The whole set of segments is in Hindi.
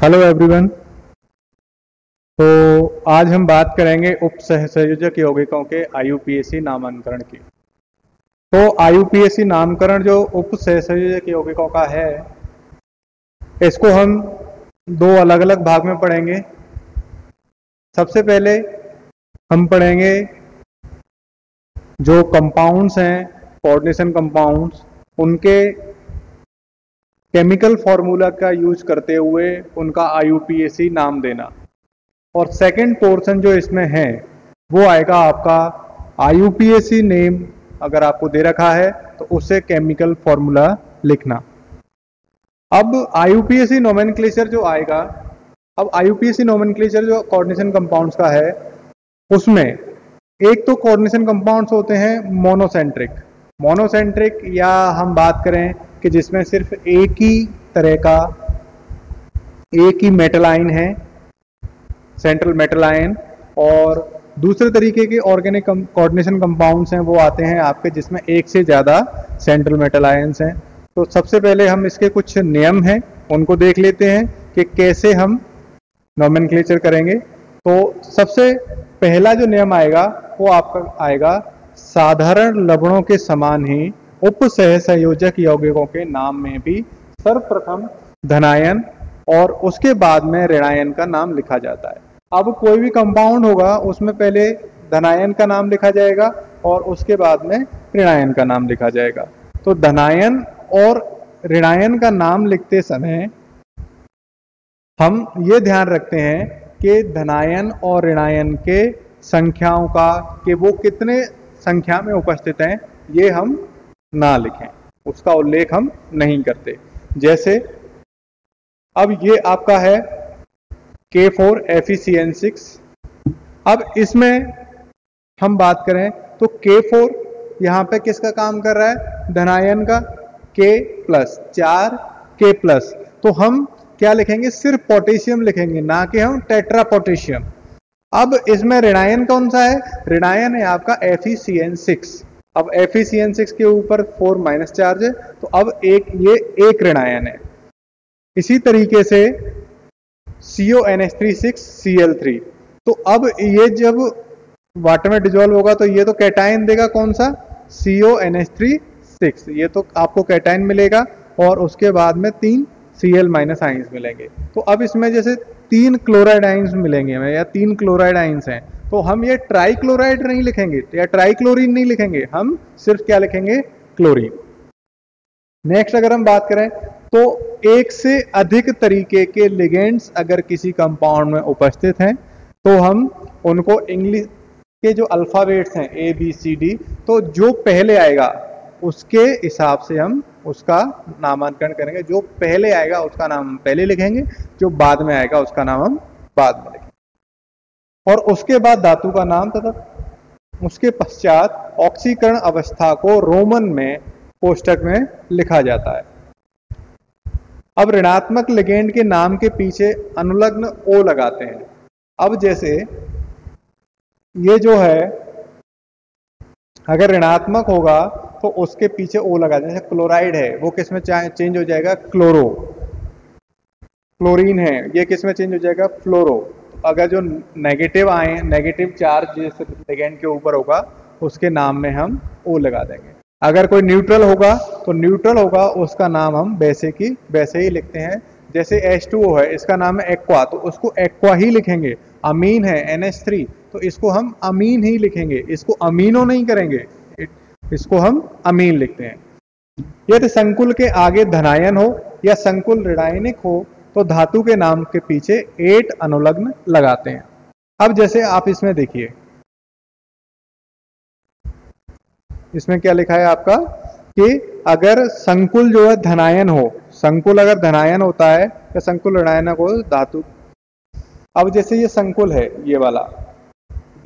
Hello everyone. तो आज हम बात करेंगे उप सहसंयोजक यौगिकों के आईयूपीएसी नामांकन की। तो आईयूपीएसी नामकरण जो उप सहसंयोजक यौगिकों का है, इसको हम दो अलग अलग भाग में पढ़ेंगे। सबसे पहले हम पढ़ेंगे जो कंपाउंड्स हैं, कोऑर्डिनेशन कंपाउंड्स, उनके केमिकल फॉर्मूला का यूज करते हुए उनका आईयूपीएसी नाम देना। और सेकंड पोर्शन जो इसमें है वो आएगा आपका आईयूपीएसी नेम, अगर आपको दे रखा है तो उससे केमिकल फॉर्मूला लिखना। अब आईयूपीएसी नोमेनक्लेचर जो आएगा, अब आईयूपीएसी नोमेनक्लेचर जो कोऑर्डिनेशन कंपाउंड्स का है, उसमें एक तो कोऑर्डिनेशन कंपाउंड्स होते हैं मोनोसेंट्रिक या हम बात करें कि जिसमें सिर्फ एक ही तरह का एक ही मेटल आयन है, सेंट्रल मेटल आयन। और दूसरे तरीके के ऑर्गेनिक कोऑर्डिनेशन कंपाउंड्स हैं वो आते हैं आपके जिसमें एक से ज़्यादा सेंट्रल मेटल आयन्स हैं। तो सबसे पहले हम इसके कुछ नियम हैं उनको देख लेते हैं कि कैसे हम नोमेनक्लेचर करेंगे। तो सबसे पहला जो नियम आएगा वो आपका आएगा, साधारण लवणों के समान ही उप सहसंयोजक यौगिकों के नाम में भी सर्वप्रथम धनायन और उसके बाद में ऋणायन का नाम लिखा जाता है। अब कोई भी कंपाउंड होगा उसमें पहले धनायन का नाम लिखा जाएगा और उसके बाद में ऋणायन का नाम लिखा जाएगा। तो धनायन और ऋणायन का नाम लिखते समय हम ये ध्यान रखते हैं कि धनायन और ऋणायन के संख्याओं का कि वो कितने संख्या में उपस्थित हैं ये हम ना लिखें, उसका उल्लेख हम नहीं करते। जैसे अब ये आपका है K4FeCN6। अब इसमें हम बात करें तो K4 यहाँ पे किसका काम कर रहा है, धनायन का, K प्लस 4K+। तो हम क्या लिखेंगे, सिर्फ पोटेशियम लिखेंगे, ना कि हम टेट्रा पोटेशियम। अब इसमें ऋणायन कौन सा है, ऋणायन है आपका FeCN6। अब FeCN6 के ऊपर 4 चार्ज है, तो अब ये एक ऋणायन है। इसी तरीके से CONH3 तो अब ये जब वाटर में डिजोल्व होगा तो ये तो कैटायन देगा, कौन सा, CONH3, ये तो आपको कैटायन मिलेगा और उसके बाद में 3 Cl- आइंस मिलेंगे। तो अब इसमें जैसे 3 क्लोराइड आइंस मिलेंगे हमें या 3 क्लोराइड आइंस हैं, तो हम ये ट्राई क्लोराइड नहीं लिखेंगे या ट्राई क्लोरीन नहीं लिखेंगे, हम सिर्फ क्या लिखेंगे, क्लोरीन। नेक्स्ट अगर हम बात करें तो एक से अधिक तरीके के लिगेंड्स अगर किसी कंपाउंड में उपस्थित हैं तो हम उनको इंग्लिश के जो अल्फाबेट्स हैं ABCD, तो जो पहले आएगा उसके हिसाब से हम उसका नामांकन करेंगे। जो पहले आएगा उसका नाम हम पहले लिखेंगे, जो बाद में आएगा उसका नाम हम बाद में लिखेंगे। और उसके बाद धातु का नाम तथा उसके पश्चात ऑक्सीकरण अवस्था को रोमन में कोष्टक में लिखा जाता है। अब ऋणात्मक लिगेंड के नाम के पीछे अनुलग्न O लगाते हैं। अब जैसे ये जो है अगर ऋणात्मक होगा तो उसके पीछे O लगाते हैं। जैसे क्लोराइड है वो किस में चेंज हो जाएगा, क्लोरो। क्लोरीन है ये किस में चेंज हो जाएगा, फ्लोरो। अगर जो नेगेटिव आए, नेगेटिव चार्ज जिस लिगेंड के ऊपर होगा उसके नाम में हम O लगा देंगे। अगर कोई न्यूट्रल होगा तो न्यूट्रल होगा उसका नाम हम वैसे ही लिखते हैं। जैसे H2O है इसका नाम है एक्वा, तो उसको एक्वा ही लिखेंगे। अमीन है NH3 तो इसको हम अमीन ही लिखेंगे, इसको अमीनो नहीं करेंगे, इसको हम अमीन लिखते हैं। यदि संकुल के आगे धनायन हो या संकुल ऋणायनिक हो तो धातु के नाम के पीछे 8 अनुलग्न लगाते हैं। अब जैसे आप इसमें देखिए, इसमें क्या लिखा है आपका कि अगर संकुल जो है धनायन हो, संकुल अगर धनायन होता है या संकुल ऋणायनक हो धातु। अब जैसे ये संकुल है, ये वाला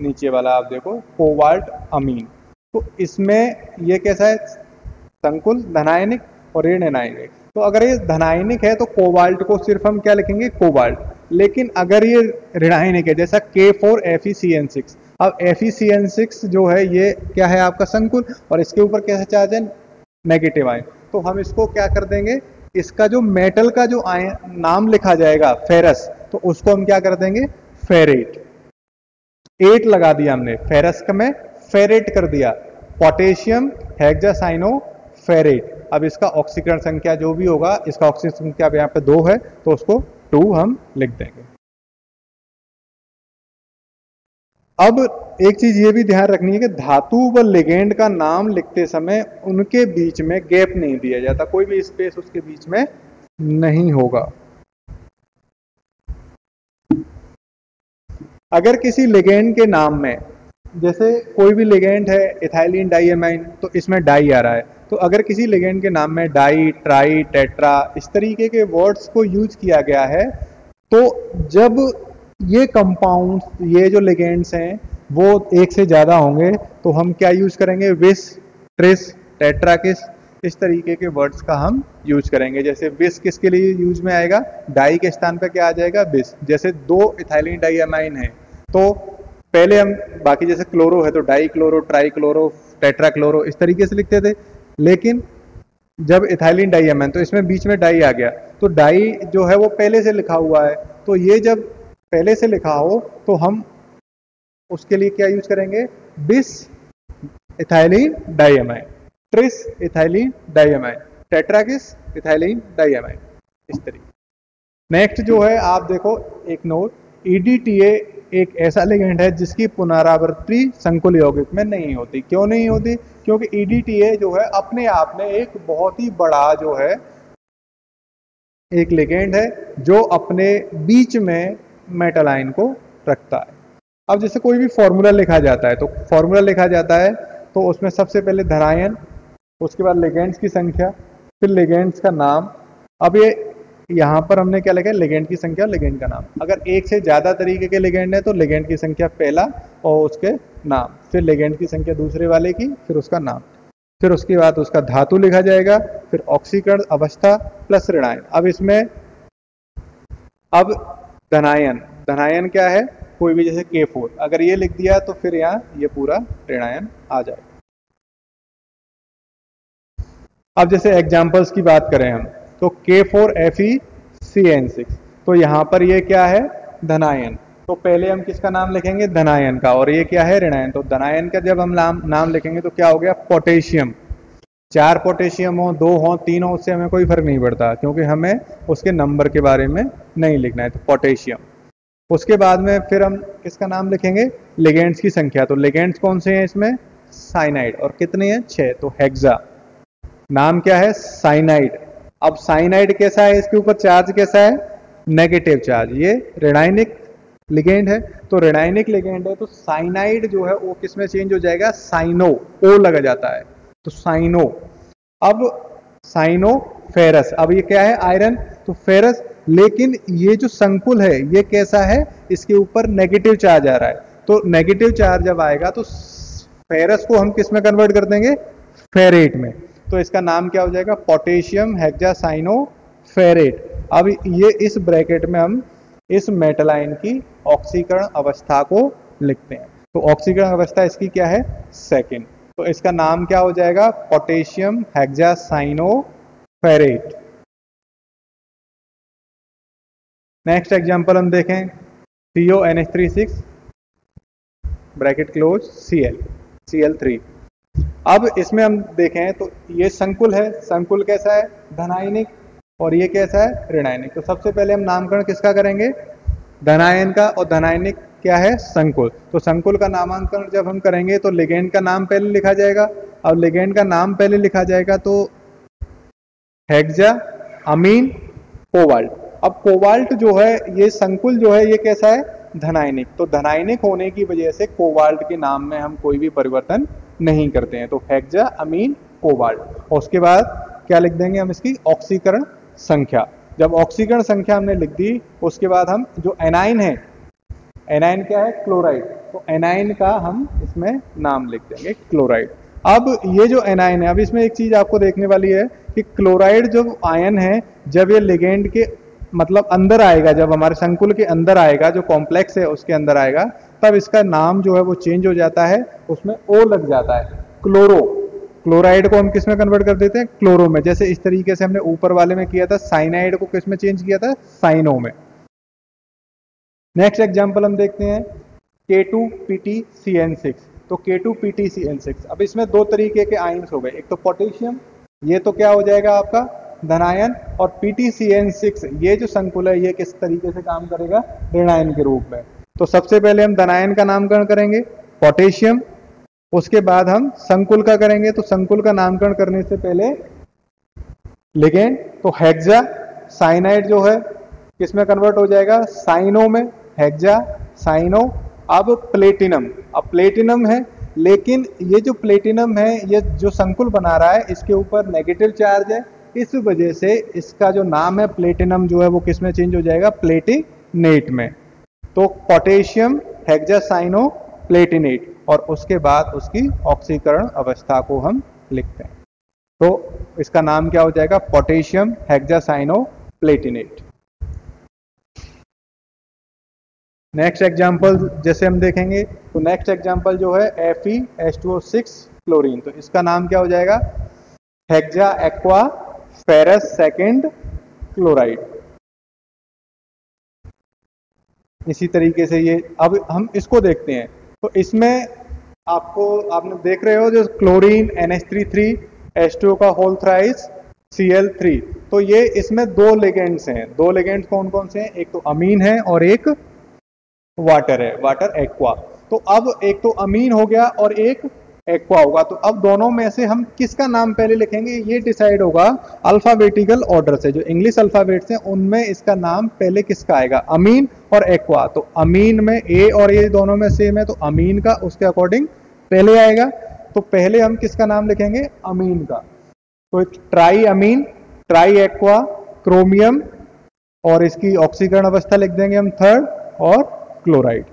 नीचे वाला आप देखो कोबाल्ट अमीन, तो इसमें ये कैसा है, संकुल धनायनिक और ऋण एनायनिक। तो अगर ये धनायनिक है तो कोबाल्ट को सिर्फ हम क्या लिखेंगे, कोबाल्ट। लेकिन अगर ये ऋणायनिक है जैसा K4FeCN6, अब FeCN6 जो है ये क्या है आपका संकुल और इसके ऊपर कैसा चार्ज है, नेगेटिव आयन, तो हम इसको क्या कर देंगे, इसका जो मेटल का जो नाम लिखा जाएगा फेरस, तो उसको हम क्या कर देंगे, फेरेट। 8 लगा दिया हमने, फेरस का में फेरेट कर दिया। Potassium hexacyano ferrate. अब इसका ऑक्सीकरण संख्या जो भी होगा, इसका ऑक्सीकरण संख्या यहाँ पे 2 है तो उसको 2 हम लिख देंगे। अब एक चीज ये भी ध्यान रखनी है कि धातु व लिगेंड का नाम लिखते समय उनके बीच में गैप नहीं दिया जाता, कोई भी स्पेस उसके बीच में नहीं होगा। अगर किसी लिगेंड के नाम में, जैसे कोई भी लिगेंड है इथाइलिन डाइएमाइन, तो इसमें डाई आ रहा है, तो अगर किसी लिगेंड के नाम में डाई, ट्राई, टेट्रा इस तरीके के वर्ड्स को यूज किया गया है, तो जब ये कंपाउंड्स, ये जो लिगेंड्स हैं वो एक से ज्यादा होंगे तो हम क्या यूज करेंगे, विस, ट्रिस, टेट्राकिस, इस तरीके के वर्ड्स का हम यूज करेंगे। जैसे विस किसके लिए यूज में आएगा, डाई के स्थान पर क्या आ जाएगा, विस। जैसे 2 इथाइलिन डाइएमाइन है तो पहले हम बाकी जैसे क्लोरो है तो die chloro, try chloro, tetra chloro इस तरीके से लिखते थे, लेकिन जब इथाइलिन डाइएमाइन तो इसमें बीच में डाई आ गया, तो डाई जो है वो पहले से लिखा हुआ है, तो ये जब पहले से लिखा हो तो हम उसके लिए क्या यूज करेंगे, bis ethylene diamine, tris ethylene diamine, tetrakis ethylene diamine, इस तरीके। नेक्स्ट जो है आप देखो एक नोट, EDTA एक ऐसा लिगेंड है जिसकी पुनरावृत्ति संकुल यौगिक में नहीं होती। क्यों नहीं होती, क्योंकि EDTA जो है अपने आप में एक बहुत ही बड़ा जो है एक लिगेंड है जो अपने बीच में मेटल आयन को रखता है। अब जैसे कोई भी फॉर्मूला लिखा जाता है, तो फॉर्मूला लिखा जाता है तो उसमें सबसे पहले धनायन, उसके बाद लिगेंड्स की संख्या, फिर लिगेंड्स का नाम। अब ये यहाँ पर हमने क्या लिखा है, लिगेंड की संख्या, लिगेंड का नाम। अगर एक से ज्यादा तरीके के लिगेंड है तो लिगेंड की संख्या पहला और उसके नाम, फिर लिगेंड की संख्या दूसरे वाले की, फिर उसका नाम, फिर उसके बाद उसका धातु लिखा जाएगा, फिर ऑक्सीकरण अवस्था प्लस ऋणायन। अब इसमें अब धनायन, धनायन क्या है, कोई भी जैसे K4 अगर ये लिख दिया तो फिर यहाँ ये पूरा ऋणायन आ जाएगा। अब जैसे एग्जांपल्स की बात करें हम, तो K4FeCN6, तो यहाँ पर ये क्या है, धनायन, तो पहले हम किसका नाम लिखेंगे, धनायन का, और ये क्या है, ऋणायन। तो धनायन का जब हम नाम लिखेंगे तो क्या हो गया, पोटेशियम। 4 पोटेशियम हो, 2 हो, 3 हो, उससे हमें कोई फर्क नहीं पड़ता, क्योंकि हमें उसके नंबर के बारे में नहीं लिखना है, तो पोटेशियम। उसके बाद में फिर हम किसका नाम लिखेंगे, लिगेंड्स की संख्या। तो लिगेंड्स कौन से हैं इसमें, साइनाइड, और कितने हैं, 6, तो हेक्सा। नाम क्या है, साइनाइड। अब साइनाइड कैसा है, इसके ऊपर चार्ज कैसा है, नेगेटिव चार्ज, ये ऋणायनिक लिगेंड है, तो ऋणायनिक लिगेंड है, तो साइनाइड जो है वो किसमें चेंज हो जाएगा, साइनो, ओ लगा जाता है, तो साइनो। अब साइनो फेरस, अब ये क्या है, आयरन, तो फेरस, लेकिन ये जो संकुल है ये कैसा है, इसके ऊपर नेगेटिव चार्ज आ रहा है, तो नेगेटिव चार्ज जब आएगा तो फेरस को हम किस में कन्वर्ट कर देंगे, फेरेट में, तो इसका नाम क्या हो जाएगा, पोटेशियम हेक्सासाइनो फेरेट। अब ये इस ब्रैकेट में हम इस मेटल आयन की ऑक्सीकरण अवस्था को लिखते हैं, तो ऑक्सीकरण अवस्था इसकी क्या है, सेकंड, तो इसका नाम क्या हो जाएगा, potassium hexacyano ferrate. Next example हम देखें, CONH36 ब्रैकेट क्लोज Cl3। अब इसमें हम देखें तो ये संकुल है, संकुल कैसा है, धनायनिक, और ये कैसा है, ऋणायनिक। तो सबसे पहले हम नामकरण किसका करेंगे, धनायन का, और धनायनिक क्या है, संकुल। तो संकुल का नामांकन जब हम करेंगे तो लिगेंड का नाम पहले लिखा जाएगा, और लिगेंड का नाम पहले लिखा जाएगा तो हेक्सा अमीन कोबाल्ट। अब कोबाल्ट जो है, ये संकुल जो है ये कैसा है, धनायनिक, तो धनायनिक होने की वजह से कोबाल्ट के नाम में हम कोई भी परिवर्तन नहीं करते हैं, तो हेक्सा अमीन कोबाल्ट। और उसके बाद क्या लिख देंगे हम, इसकी ऑक्सीकरण संख्या। जब ऑक्सीकरण संख्या हमने लिख दी, उसके बाद हम जो एनाइन है, एनाइन क्या है, क्लोराइड, तो एनाइन का हम इसमें नाम लिख देंगे क्लोराइड। अब ये जो एनाइन है, अब इसमें एक चीज आपको देखने वाली है कि क्लोराइड जो आयन है, जब ये लिगेंड के मतलब अंदर आएगा, जब हमारे संकुल के अंदर आएगा, जो कॉम्प्लेक्स है उसके अंदर आएगा, तब इसका नाम जो है वो चेंज हो जाता है, उसमें ओ लग जाता है, क्लोरो। क्लोराइड को हम किस में कन्वर्ट कर देते हैं, क्लोरो में। जैसे इस तरीके से हमने ऊपर वाले में किया था, साइनाइड को किस में चेंज किया था, साइनो में। नेक्स्ट एग्जांपल हम देखते हैं K2PtCN6। तो K2PtCN6, अब इसमें दो तरीके के आयन्स हो गए, एक तो पोटेशियम, ये तो क्या हो जाएगा आपका धनायन, और PtCN6 ये जो संकुल है ये किस तरीके से काम करेगा, ऋणायन के रूप में। तो सबसे पहले हम धनायन का नामकरण करेंगे पोटेशियम, उसके बाद हम संकुल का करेंगे। तो संकुल का नामकरण करने से पहले लिगेंड, तो हेक्सा साइनाइड जो है किसमें कन्वर्ट हो जाएगा, साइनो में, हेक्सा साइनो। अब प्लेटिनम, अब प्लेटिनम है, लेकिन ये जो प्लेटिनम है ये जो संकुल बना रहा है इसके ऊपर नेगेटिव चार्ज है, इस वजह से इसका जो नाम है प्लेटिनम जो है वो किसमें चेंज हो जाएगा, प्लेटिनेट में। तो पोटेशियम हेक्सासाइनो प्लेटिनेट, और उसके बाद उसकी ऑक्सीकरण अवस्था को हम लिखते हैं। तो इसका नाम क्या हो जाएगा, potassium hexacyano Palatinate. Next example जैसे हम देखेंगे, तो नेक्स्ट एग्जांपल जो है FeH2O6 क्लोरीन, तो इसका नाम क्या हो जाएगा, hexa aqua ferrous second chloride. इसी तरीके से ये, अब हम इसको देखते हैं। तो इसमें आपने देख रहे हो जो क्लोरीन NH3 H2O का होल थ्राइस Cl3, तो ये इसमें दो लिगेंड्स हैं। दो लिगेंड्स कौन कौन से हैं, एक तो अमीन है और एक वाटर है, वाटर एक्वा। तो अब एक तो अमीन हो गया और एक एक्वा होगा, तो अब दोनों में से हम किसका नाम पहले लिखेंगे ये डिसाइड होगा अल्फाबेटिकल ऑर्डर से। जो इंग्लिश अल्फाबेट्स हैं उनमें इसका नाम पहले किसका आएगा, अमीन और एक्वा। तो अमीन में ए और ए दोनों में सेम है, तो अमीन का उसके अकॉर्डिंग पहले आएगा। तो पहले हम किसका नाम लिखेंगे, अमीन का। तो ट्राई अमीन, ट्राई एक्वा, क्रोमियम, और इसकी ऑक्सीकरण अवस्था लिख देंगे हम थर्ड, और क्लोराइड।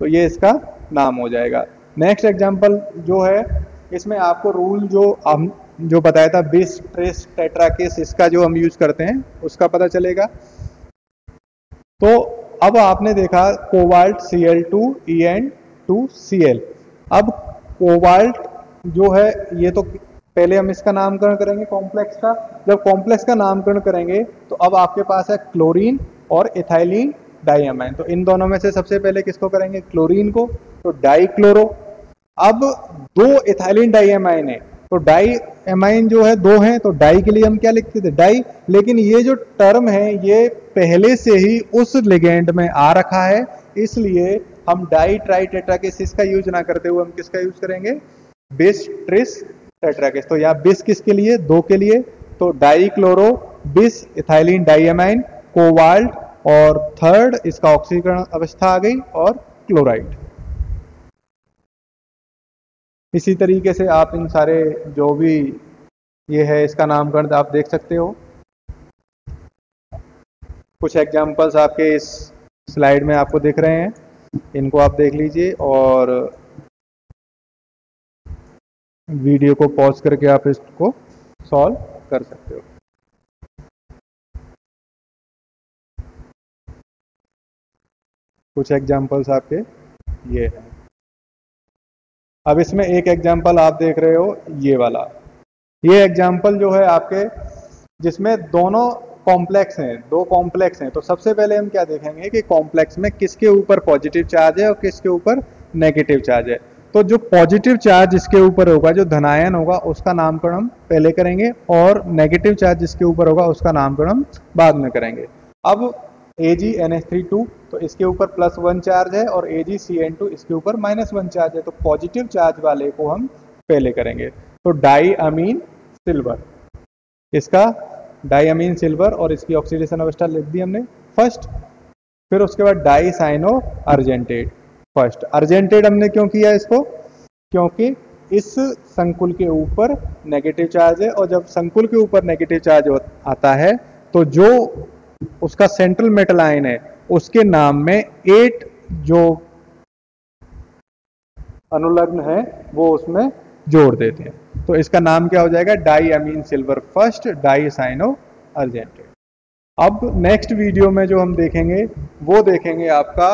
तो ये इसका नाम हो जाएगा। नेक्स्ट एग्जांपल जो है, इसमें आपको रूल जो बताया था बिस ट्रेस टेट्राकेस, इसका जो हम यूज करते हैं उसका पता चलेगा। तो अब आपने देखा कोबाल्ट Cl2En2Cl। अब कोबाल्ट जो है ये तो पहले हम इसका नामकरण करेंगे कॉम्प्लेक्स का। जब कॉम्प्लेक्स का नामकरण करेंगे तो अब आपके पास है क्लोरीन और इथाइलिन डाइअमाइन। तो इन दोनों में से सबसे पहले किसको करेंगे, क्लोरीन को। तो डाइक्लोरो, अब दो इथाइलिन डाइअमाइन है, तो डाइअमाइन जो है दो हैं, तो डाई के लिए हम क्या लिखते थे, डाई। लेकिन ये जो टर्म है ये पहले से ही उस लिगेंड में आ रखा है, इसलिए हम डाई ट्राई टेट्राकेसिस का यूज ना करते हुए हम किसका यूज करेंगे, बिस ट्रिस टेट्राकेस। तो यहाँ बिस किसके लिए, दो के लिए, तो डाइक्लोरो बिस इथाइलिन डाइअमाइन, कोबाल्ट, और थर्ड इसका ऑक्सीकरण अवस्था आ गई, और क्लोराइड। इसी तरीके से आप इन सारे जो भी ये है इसका नामकरण आप देख सकते हो। कुछ एग्जांपल्स आपके इस स्लाइड में आपको दिख रहे हैं, इनको आप देख लीजिए और वीडियो को पॉज करके आप इसको सॉल्व कर सकते हो। कुछ एग्जांपल्स आपके ये हैं। अब इसमें एक एग्जांपल आप देख रहे हो ये वाला, ये एग्जांपल जो है आपके जिसमें दोनों कॉम्प्लेक्स हैं, दो कॉम्प्लेक्स हैं। तो सबसे पहले हम क्या देखेंगे कि कॉम्प्लेक्स में किसके ऊपर पॉजिटिव चार्ज है और किसके ऊपर नेगेटिव चार्ज है। तो जो पॉजिटिव चार्ज जिसके ऊपर होगा, जो धनायन होगा, उसका नामकरण हम पहले करेंगे, और नेगेटिव चार्ज जिसके ऊपर होगा उसका नामकरण हम बाद में करेंगे। अब AgNH3 तो इसके ऊपर +1 चार्ज है, और AgCN2 इसके ऊपर -1 चार्ज है। तो पॉजिटिव चार्ज वाले को हम पहले करेंगे। तो डाई अमीन सिल्वर, इसका डाइअमीन सिल्वर, और इसकी ऑक्सीडेशन अवस्था लिख दी हमने फर्स्ट। फिर उसके बाद di cyano argentate first. Argentate हमने क्यों किया इसको, क्योंकि इस संकुल के ऊपर नेगेटिव चार्ज है, और जब संकुल के ऊपर नेगेटिव चार्ज आता है तो जो उसका सेंट्रल मेटल आयन है उसके नाम में 8 जो अनुलग्न है वो उसमें जोड़ देते हैं। तो इसका नाम क्या हो जाएगा, di amine silver first, di cyano argentate. अब नेक्स्ट वीडियो में जो हम देखेंगे वो देखेंगे आपका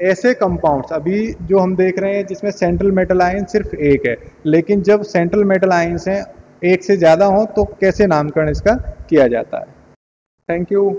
ऐसे कंपाउंड्स अभी जो हम देख रहे हैं जिसमें सेंट्रल मेटल आयन सिर्फ एक है, लेकिन जब सेंट्रल मेटल आयन्स हैं एक से ज़्यादा हो तो कैसे नामकरण इसका किया जाता है। Thank you.